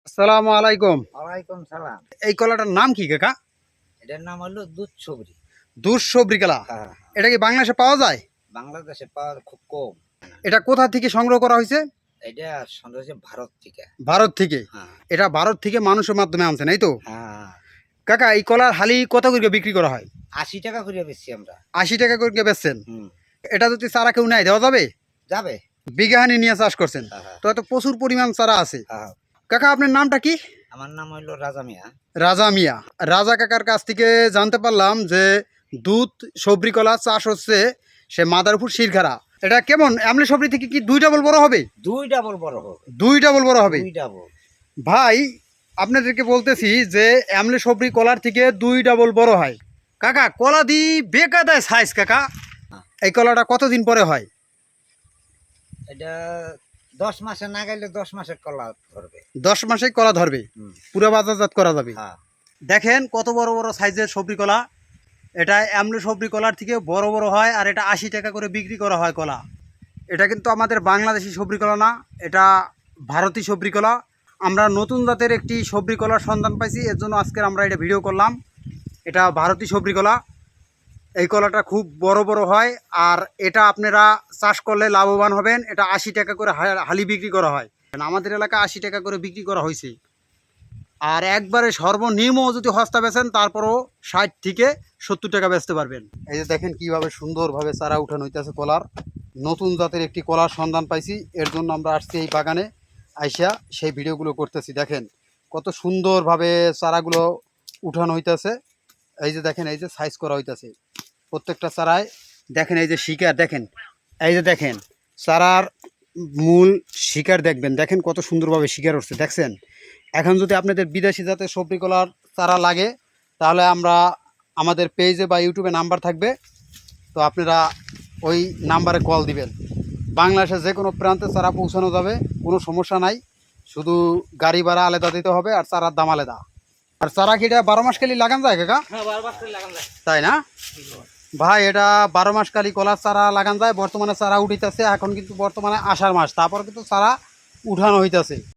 আসসালামু আলাইকুম। ওয়ালাইকুম সালাম। এই কলাটার নাম কি কাকা? এটার নাম হলো দুধ সবরি। দুধ সবরি কলা। হ্যাঁ, এটা কি বাংলাদেশে পাওয়া যায়? বাংলাদেশে পাওয়া খুব কম। এটা কোথা থেকে সংগ্রহ করা হয়েছে? এটা সন্দেহ ভারত থেকে। ভারত থেকে। হ্যাঁ, এটা ভারত থেকে মানুষের মাধ্যমে আনছেন, এই তো? হ্যাঁ। কাকা, এই কলার হালি কত করে বিক্রি করা হয়? ৮০ টাকা করে বেশি আমরা। ৮০ টাকা করে বেচছেন। হুম, এটা যদি চারা কেউ নেয় দেওয়া যাবে? যাবে। বিঘাহানি নিয়ে চাষ করছেন, হ্যাঁ, হ্যাঁ, তো এত প্রচুর পরিমাণ চারা আছে। হ্যাঁ। কাকা, আপনার নামটা কি? আমার নাম হইলো রাজা মিয়া। রাজা মিয়া। রাজা কাকার কাছ থেকে জানতে পারলাম যে দুধ সবরি কলা চাষ হচ্ছে সে মাদারীপুর শিরখারা। এটা কেমন, আমলি সবরি থেকে কি 2 ডাবল বড় হবে? ২ ডাবল বড় হবে। 2 ডাবল বড় হবে। ২ ডাবল। ভাই, আপনাদেরকে বলতেছি যে আমলি সবরি কলার থেকে 2 ডাবল বড় হয়। কাকা, কলা দি বেকায়দায় সাইজ কাকা। এই কলাটা কতদিন পরে হয়? এটা ১০ মাসে না গেলে ১০ মাসের কলা ধরবে। 10 মাসে কলা ধরবে, হুম, পুরো বাজারজাত করা যাবে। হ্যাঁ। দেখেন কত বড় বড় সাইজের সবরি কলা। এটা আমলি সবরি কলার থেকে বড় বড় হয়, আর এটা 80 টাকা করে বিক্রি করা হয় কলা। এটা কিন্তু আমাদের বাংলাদেশি সবরি কলা না, এটা ভারতীয় সবরি কলা। আমরা নতুন জাতের একটি সবরি কলার সন্ধান পাইছি, এর জন্য আজকের আমরা এটা ভিডিও করলাম। এটা ভারতীয় সবরি কলা। এই কলাটা খুব বড় বড় হয়, আর এটা আপনারা চাষ করলে লাভবান হবেন। এটা 80 টাকা করে হালি বিক্রি করা হয়। আমাদের এলাকায় 80 টাকা করে বিক্রি করা হয়েছে। আর একবারে সর্বনিম্ন যদি হস্তা বেচেন তারপরও 60 থেকে 70 টাকা বেচতে পারবেন। এই যে দেখেন কিভাবে সুন্দরভাবে চারা উঠানো হইতেছে কলার। নতুন জাতের একটি কলার সন্ধান পাইছি, এর জন্য আমরা আসছি এই বাগানে। আইসা সেই ভিডিওগুলো করতেছি। দেখেন কত সুন্দরভাবে চারাগুলো উঠানো হইতেছে। এই যে দেখেন, এই যে সাইজ করা হইতেছে প্রত্যেকটা চারায়। দেখেন এই যে শিকার, দেখেন এই যে দেখেন চারার মূল শিকার দেখবেন, দেখেন কত সুন্দরভাবে শিকার উঠছে, দেখছেন? এখন যদি আপনাদের বিদেশি জাতের সবজি কলার চারা লাগে, তাহলে আমাদের পেজে বা ইউটিউবে নাম্বার থাকবে, তো আপনারা ওই নাম্বারে কল দিবেন। বাংলাদেশের যে কোনো প্রান্তে চারা পৌঁছানো যাবে, কোনো সমস্যা নাই। শুধু গাড়ি ভাড়া আলাদা দিতে হবে, আর চারার দাম আলাদা। আর চারা কি এটা 12 মাস কালি লাগান যায় কাকা? হ্যাঁ, ১২ মাস করে লাগান যায়। তাই না ভাই? এটা 12 মাস কালি কলার চারা লাগান যায়। বর্তমানে চারা উঠিতেছে, এখন কিন্তু বর্তমানে আষাঢ় মাস, তারপর কিন্তু চারা উঠানো হইতেছে।